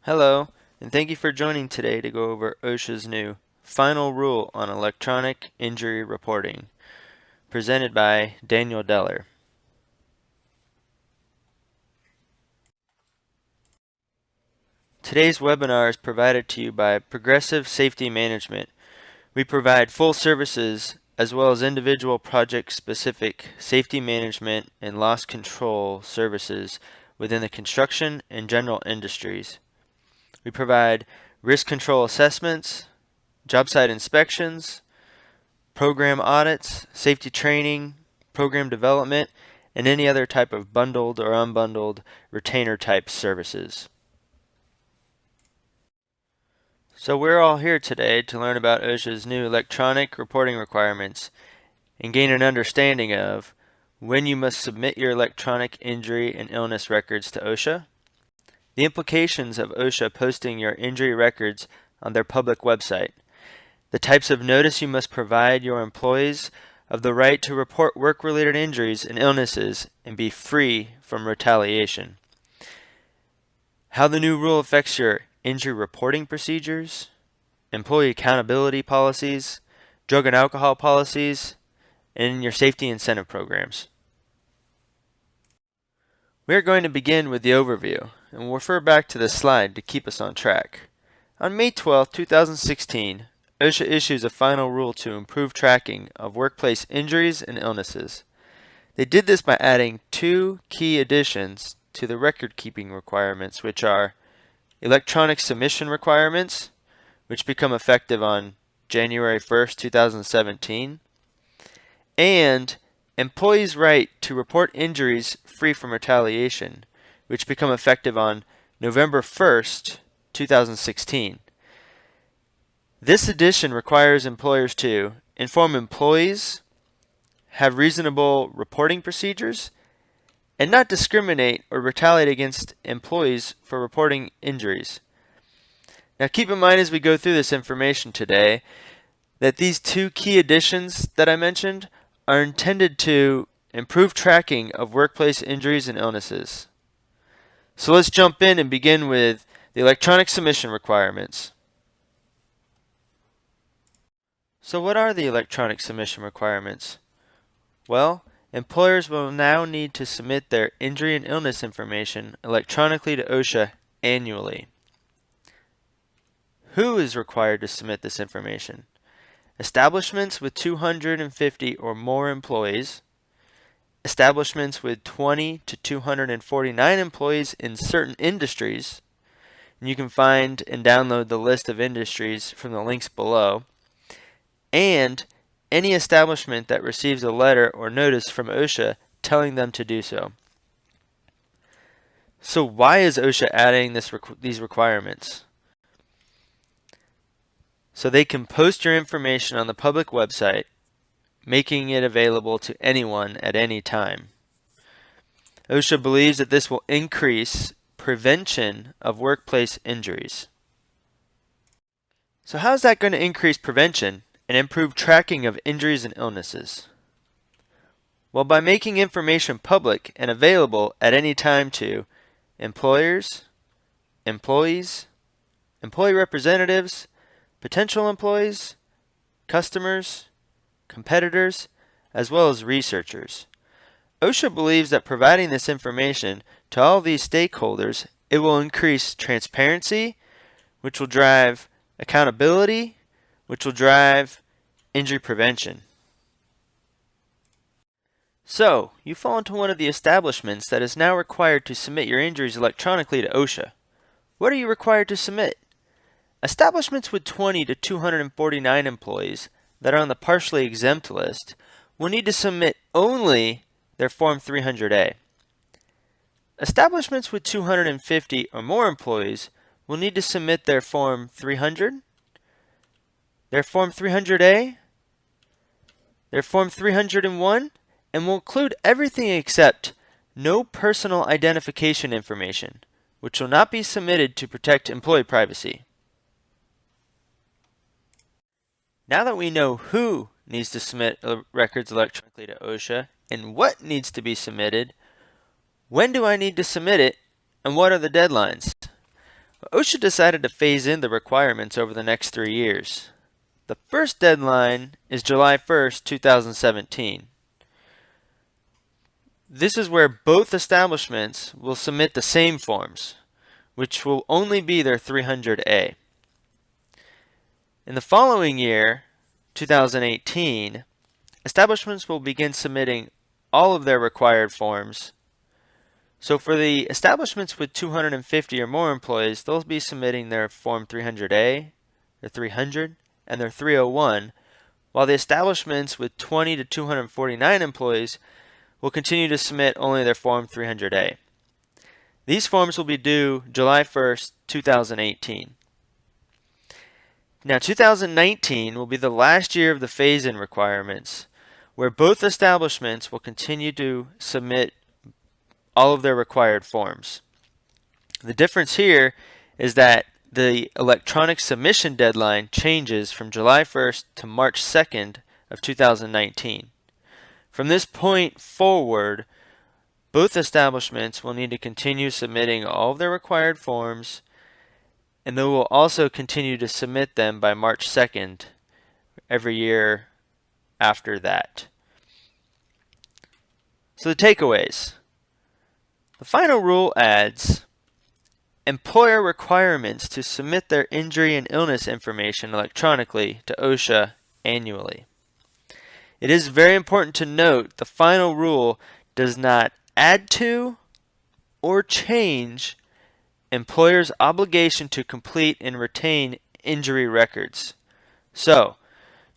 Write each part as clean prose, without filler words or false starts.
Hello, and thank you for joining today to go over OSHA's new Final Rule on Electronic Injury Reporting, presented by Daniel Deller. Today's webinar is provided to you by Progressive Safety Management. We provide full services as well as individual project-specific safety management and loss control services within the construction and general industries. We provide risk control assessments, job site inspections, program audits, safety training, program development, and any other type of bundled or unbundled retainer type services. So we're all here today to learn about OSHA's new electronic reporting requirements and gain an understanding of when you must submit your electronic injury and illness records to OSHA, the implications of OSHA posting your injury records on their public website, the types of notice you must provide your employees of the right to report work-related injuries and illnesses and be free from retaliation, how the new rule affects your injury reporting procedures, employee accountability policies, drug and alcohol policies, and your safety incentive programs. We are going to begin with the overview, and we'll refer back to this slide to keep us on track. On May 12, 2016, OSHA issues a final rule to improve tracking of workplace injuries and illnesses. They did this by adding two key additions to the record-keeping requirements, which are electronic submission requirements, which become effective on January 1st, 2017, and employees' right to report injuries free from retaliation, which become effective on November 1st, 2016. This addition requires employers to inform employees, have reasonable reporting procedures, and not discriminate or retaliate against employees for reporting injuries. Now keep in mind as we go through this information today that these two key additions that I mentioned are intended to improve tracking of workplace injuries and illnesses. So let's jump in and begin with the electronic submission requirements. So what are the electronic submission requirements? Well, employers will now need to submit their injury and illness information electronically to OSHA annually. Who is required to submit this information? Establishments with 250 or more employees, establishments with 20 to 249 employees in certain industries, and you can find and download the list of industries from the links below, and any establishment that receives a letter or notice from OSHA telling them to do so. So why is OSHA adding these requirements? So they can post your information on the public website, making it available to anyone at any time. OSHA believes that this will increase prevention of workplace injuries. So how is that going to increase prevention and improve tracking of injuries and illnesses? Well, by making information public and available at any time to employers, employees, employee representatives, potential employees, customers, competitors, as well as researchers. OSHA believes that providing this information to all these stakeholders, it will increase transparency, which will drive accountability, which will drive injury prevention. So, you fall into one of the establishments that is now required to submit your injuries electronically to OSHA. What are you required to submit? Establishments with 20 to 249 employees that are on the partially exempt list will need to submit only their Form 300A. Establishments with 250 or more employees will need to submit their Form 300, their Form 300A, their Form 301, and will include everything except no personal identification information, which will not be submitted to protect employee privacy. Now that we know who needs to submit records electronically to OSHA and what needs to be submitted, when do I need to submit it, and what are the deadlines? OSHA decided to phase in the requirements over the next 3 years. The first deadline is July 1st, 2017. This is where both establishments will submit the same forms, which will only be their 300A. In the following year, 2018, establishments will begin submitting all of their required forms. So for the establishments with 250 or more employees, they'll be submitting their Form 300A, their 300, and their 301, while the establishments with 20 to 249 employees will continue to submit only their Form 300A. These forms will be due July 1st, 2018. Now 2019 will be the last year of the phase-in requirements, where both establishments will continue to submit all of their required forms. The difference here is that the electronic submission deadline changes from July 1st to March 2nd of 2019. From this point forward, both establishments will need to continue submitting all of their required forms, and they will also continue to submit them by March 2nd every year after that. So the takeaways. The final rule adds employer requirements to submit their injury and illness information electronically to OSHA annually. It is very important to note the final rule does not add to or change employers' obligation to complete and retain injury records. So,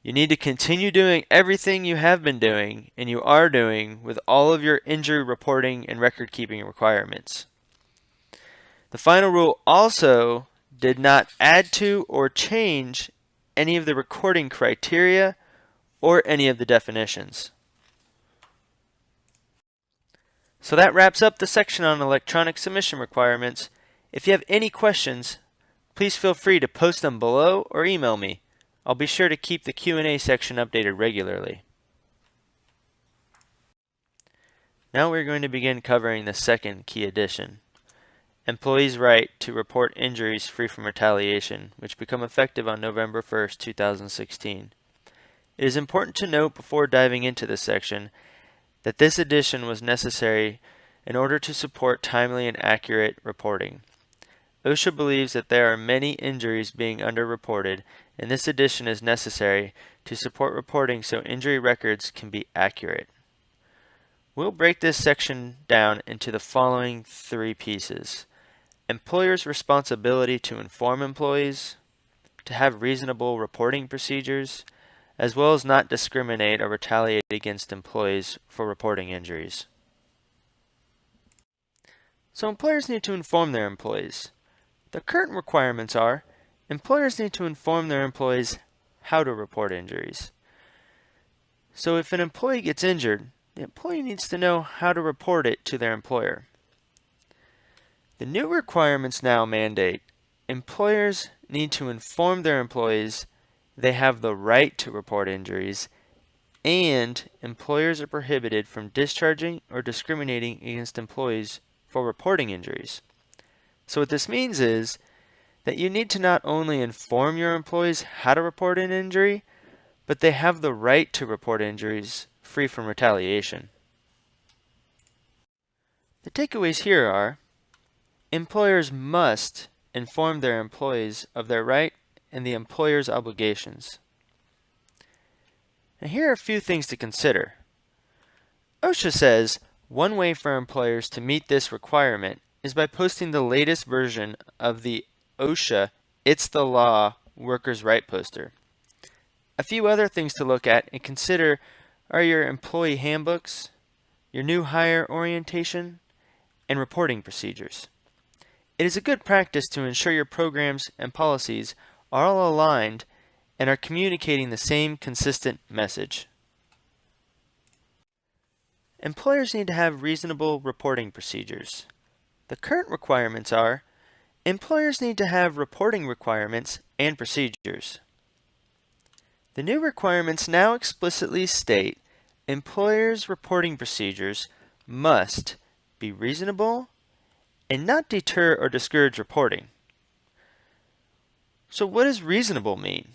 you need to continue doing everything you have been doing and you are doing with all of your injury reporting and record keeping requirements. The final rule also did not add to or change any of the recording criteria or any of the definitions. So that wraps up the section on electronic submission requirements. If you have any questions, please feel free to post them below or email me. I'll be sure to keep the Q&A section updated regularly. Now we're going to begin covering the second key addition, employees' right to report injuries free from retaliation, which become effective on November 1st, 2016. It is important to note before diving into this section that this addition was necessary in order to support timely and accurate reporting. OSHA believes that there are many injuries being underreported, and this addition is necessary to support reporting so injury records can be accurate. We'll break this section down into the following 3 pieces: employers' responsibility to inform employees, to have reasonable reporting procedures, as well as not discriminate or retaliate against employees for reporting injuries. So employers need to inform their employees. The current requirements are employers need to inform their employees how to report injuries. So if an employee gets injured, the employee needs to know how to report it to their employer. The new requirements now mandate employers need to inform their employees they have the right to report injuries, and employers are prohibited from discharging or discriminating against employees for reporting injuries. So what this means is that you need to not only inform your employees how to report an injury, but they have the right to report injuries free from retaliation. The takeaways here are employers must inform their employees of their right and the employer's obligations. Now here are a few things to consider. OSHA says one way for employers to meet this requirement is by posting the latest version of the OSHA It's the Law Workers' Right poster. A few other things to look at and consider are your employee handbooks, your new hire orientation, and reporting procedures. It is a good practice to ensure your programs and policies are all aligned and are communicating the same consistent message. Employers need to have reasonable reporting procedures. The current requirements are employers need to have reporting requirements and procedures. The new requirements now explicitly state employers' reporting procedures must be reasonable and not deter or discourage reporting. So what does reasonable mean?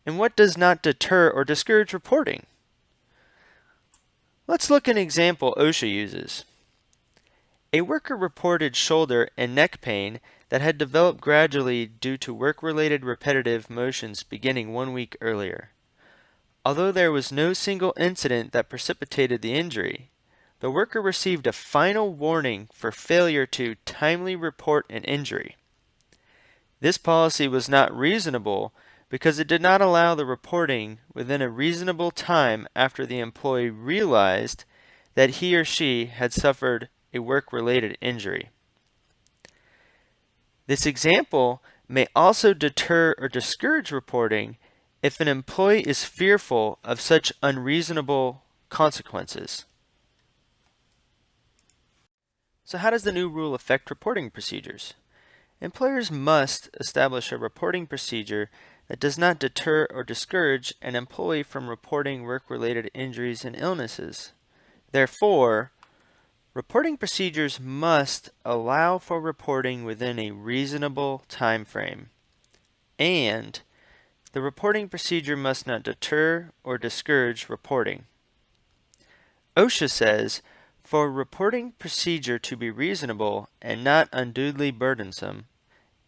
And what does not deter or discourage reporting? Let's look at an example OSHA uses. A worker reported shoulder and neck pain that had developed gradually due to work-related repetitive motions beginning 1 week earlier. Although there was no single incident that precipitated the injury, the worker received a final warning for failure to timely report an injury. This policy was not reasonable because it did not allow the reporting within a reasonable time after the employee realized that he or she had suffered a work-related injury. This example may also deter or discourage reporting if an employee is fearful of such unreasonable consequences. So how does the new rule affect reporting procedures? Employers must establish a reporting procedure that does not deter or discourage an employee from reporting work-related injuries and illnesses. Therefore, reporting procedures must allow for reporting within a reasonable time frame, and the reporting procedure must not deter or discourage reporting. OSHA says, for a reporting procedure to be reasonable and not unduly burdensome,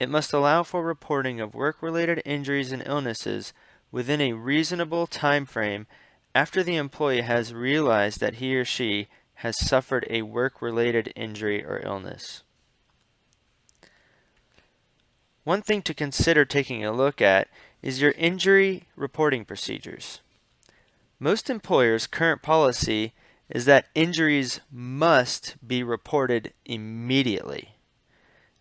it must allow for reporting of work-related injuries and illnesses within a reasonable time frame after the employee has realized that he or she has suffered a work-related injury or illness. One thing to consider taking a look at is your injury reporting procedures. Most employers' current policy is that injuries must be reported immediately.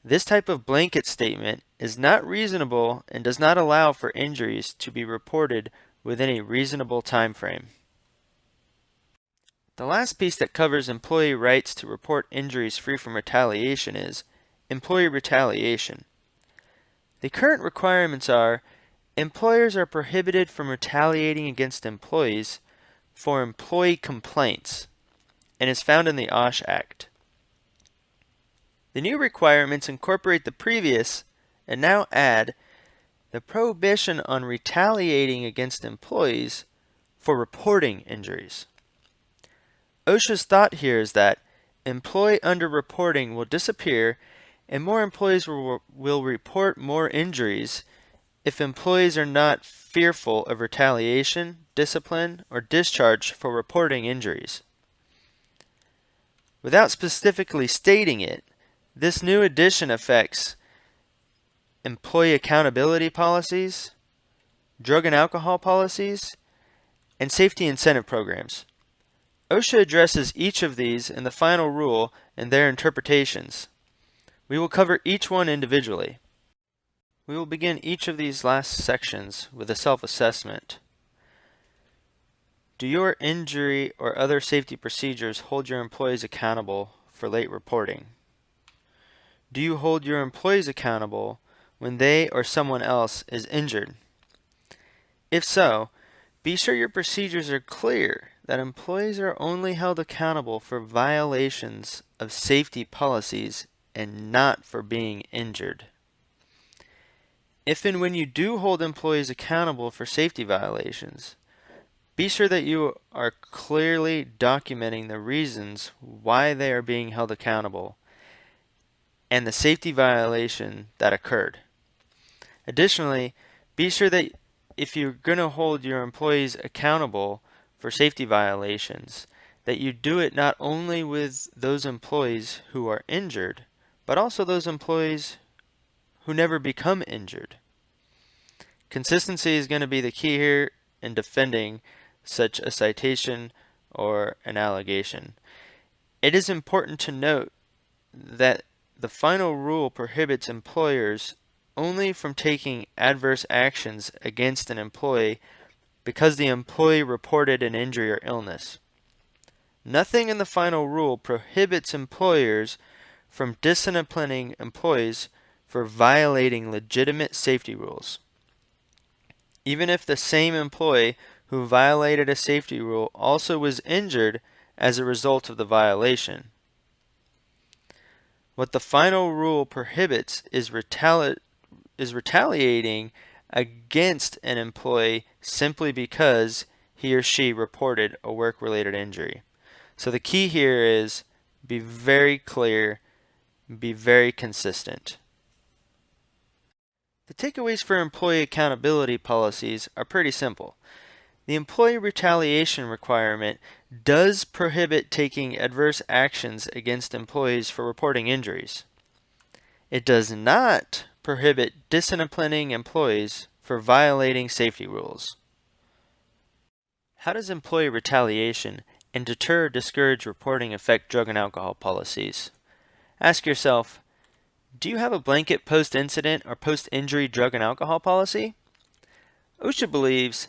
This type of blanket statement is not reasonable and does not allow for injuries to be reported within a reasonable time frame. The last piece that covers employee rights to report injuries free from retaliation is employee retaliation. The current requirements are employers are prohibited from retaliating against employees for employee complaints and is found in the OSHA Act. The new requirements incorporate the previous and now add the prohibition on retaliating against employees for reporting injuries. OSHA's thought here is that employee underreporting will disappear and more employees will report more injuries if employees are not fearful of retaliation, discipline, or discharge for reporting injuries. Without specifically stating it, this new addition affects employee accountability policies, drug and alcohol policies, and safety incentive programs. OSHA addresses each of these in the final rule and their interpretations. We will cover each one individually. We will begin each of these last sections with a self-assessment. Do your injury or other safety procedures hold your employees accountable for late reporting? Do you hold your employees accountable when they or someone else is injured? If so, be sure your procedures are clear that employees are only held accountable for violations of safety policies and not for being injured. If and when you do hold employees accountable for safety violations, be sure that you are clearly documenting the reasons why they are being held accountable and the safety violation that occurred. Additionally, be sure that if you're going to hold your employees accountable for safety violations, that you do it not only with those employees who are injured, but also those employees who never become injured. Consistency is going to be the key here in defending such a citation or an allegation. It is important to note that the final rule prohibits employers only from taking adverse actions against an employee because the employee reported an injury or illness. Nothing in the final rule prohibits employers from disciplining employees for violating legitimate safety rules. Even if the same employee who violated a safety rule also was injured as a result of the violation. What the final rule prohibits is is retaliating against an employee simply because he or she reported a work-related injury. So the key here is be very clear, be very consistent. The takeaways for employee accountability policies are pretty simple. The employee retaliation requirement does prohibit taking adverse actions against employees for reporting injuries. It does not prohibit disciplining employees for violating safety rules. How does employee retaliation and deter or discourage reporting affect drug and alcohol policies? Ask yourself, do you have a blanket post-incident or post-injury drug and alcohol policy? OSHA believes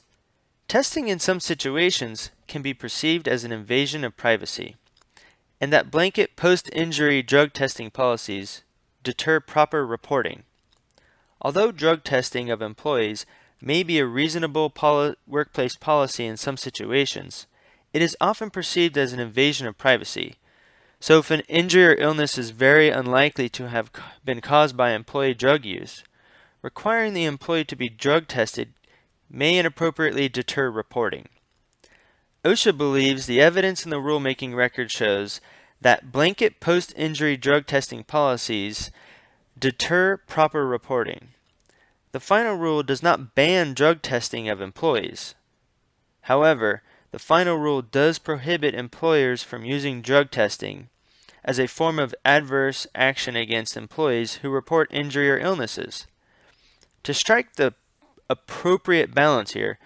testing in some situations can be perceived as an invasion of privacy, and that blanket post-injury drug testing policies deter proper reporting. Although drug testing of employees may be a reasonable workplace policy in some situations, it is often perceived as an invasion of privacy. So if an injury or illness is very unlikely to have been caused by employee drug use, requiring the employee to be drug tested may inappropriately deter reporting. OSHA believes the evidence in the rulemaking record shows that blanket post-injury drug testing policies deter proper reporting. The final rule does not ban drug testing of employees. However, the final rule does prohibit employers from using drug testing as a form of adverse action against employees who report injury or illnesses. To strike the appropriate balance here,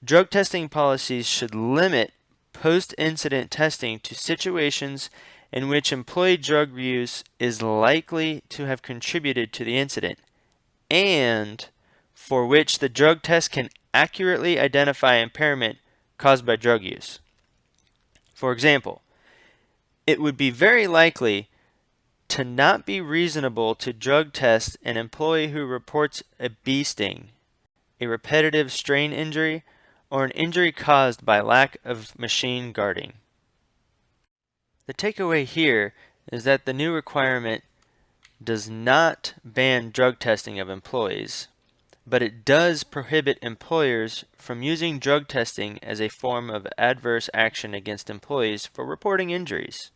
drug testing policies should limit post-incident testing to situations in which employee drug use is likely to have contributed to the incident and for which the drug test can accurately identify impairment caused by drug use. For example, it would be very likely to not be reasonable to drug test an employee who reports a bee sting, a repetitive strain injury, or an injury caused by lack of machine guarding. The takeaway here is that the new requirement does not ban drug testing of employees, but it does prohibit employers from using drug testing as a form of adverse action against employees for reporting injuries.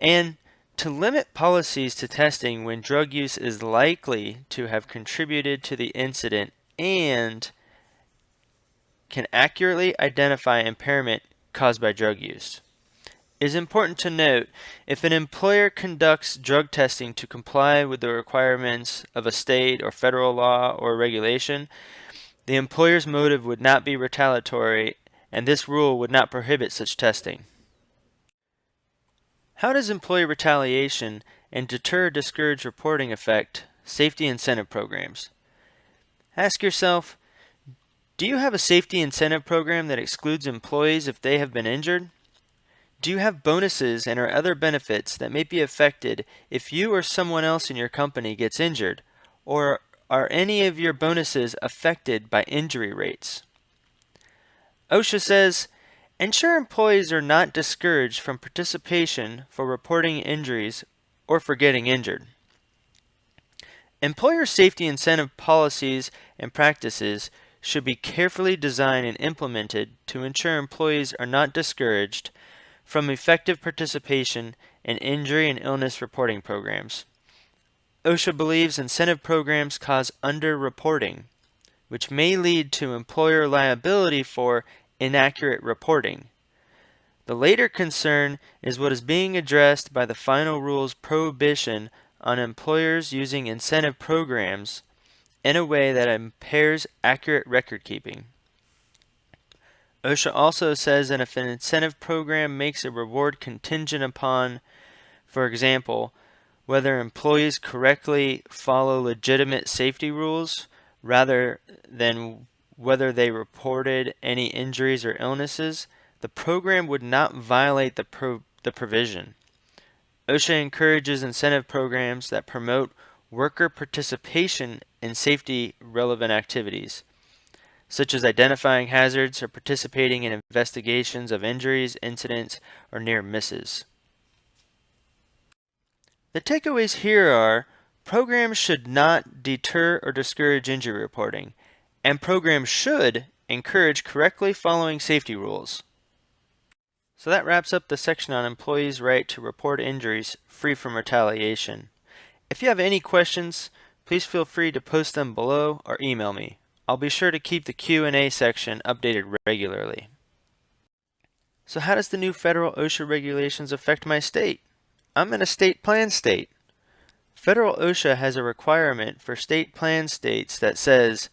And to limit policies to testing when drug use is likely to have contributed to the incident and can accurately identify impairment caused by drug use. It is important to note, if an employer conducts drug testing to comply with the requirements of a state or federal law or regulation, the employer's motive would not be retaliatory, and this rule would not prohibit such testing. How does employee retaliation and deter or discourage reporting affect safety incentive programs? Ask yourself, do you have a safety incentive program that excludes employees if they have been injured? Do you have bonuses and or other benefits that may be affected if you or someone else in your company gets injured? Or are any of your bonuses affected by injury rates? OSHA says, ensure employees are not discouraged from participation for reporting injuries or for getting injured. Employer safety incentive policies and practices should be carefully designed and implemented to ensure employees are not discouraged from effective participation in injury and illness reporting programs. OSHA believes incentive programs cause underreporting, which may lead to employer liability for inaccurate reporting. The later concern is what is being addressed by the final rule's prohibition on employers using incentive programs in a way that impairs accurate record keeping. OSHA also says that if an incentive program makes a reward contingent upon, for example, whether employees correctly follow legitimate safety rules rather than whether they reported any injuries or illnesses, the program would not violate the provision. OSHA encourages incentive programs that promote worker participation in safety relevant activities, such as identifying hazards or participating in investigations of injuries, incidents, or near misses. The takeaways here are Programs should not deter or discourage injury reporting, and programs should encourage correctly following safety rules. So that wraps up the section on employees' right to report injuries free from retaliation. If you have any questions, please feel free to post them below or email me. I'll be sure to keep the Q&A section updated regularly. So how does the new federal OSHA regulations affect my state? I'm in a state plan state. Federal OSHA has a requirement for state plan states that says,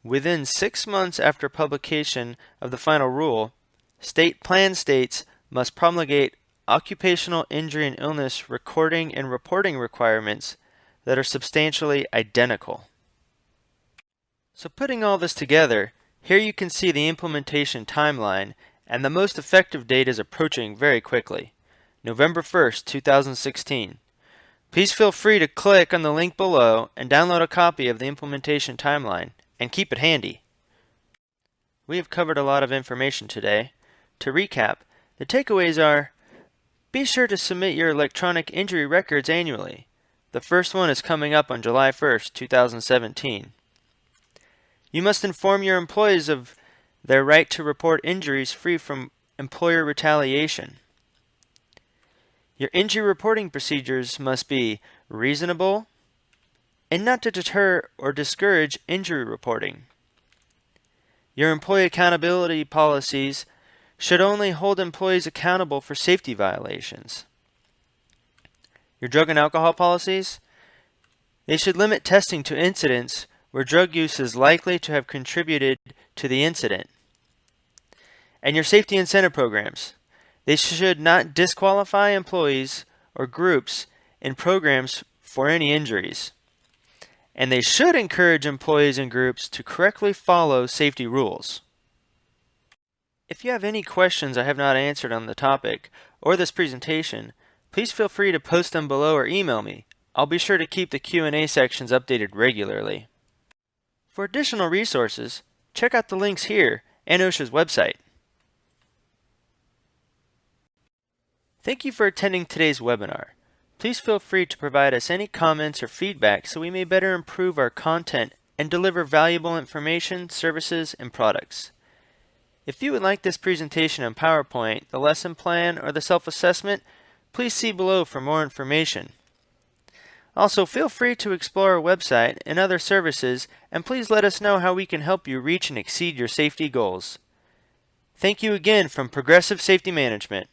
within 6 months after publication of the final rule, state plan states must promulgate occupational injury and illness recording and reporting requirements that are substantially identical. So putting all this together, here you can see the implementation timeline, and the most effective date is approaching very quickly, November 1st, 2016. Please feel free to click on the link below and download a copy of the implementation timeline, and keep it handy. We have covered a lot of information today. To recap, the takeaways are: be sure to submit your electronic injury records annually. The first one is coming up on July 1st, 2017. You must inform your employees of their right to report injuries free from employer retaliation. Your injury reporting procedures must be reasonable and not to deter or discourage injury reporting. Your employee accountability policies should only hold employees accountable for safety violations. Your drug and alcohol policies, they should limit testing to incidents where drug use is likely to have contributed to the incident. And your safety incentive programs, they should not disqualify employees or groups in programs for any injuries. And they should encourage employees and groups to correctly follow safety rules. If you have any questions I have not answered on the topic or this presentation, please feel free to post them below or email me. I'll be sure to keep the Q&A sections updated regularly. For additional resources, check out the links here and OSHA's website. Thank you for attending today's webinar. Please feel free to provide us any comments or feedback so we may better improve our content and deliver valuable information, services, and products. If you would like this presentation in PowerPoint, the lesson plan, or the self-assessment, please see below for more information. Also, feel free to explore our website and other services, and please let us know how we can help you reach and exceed your safety goals. Thank you again from Progressive Safety Management.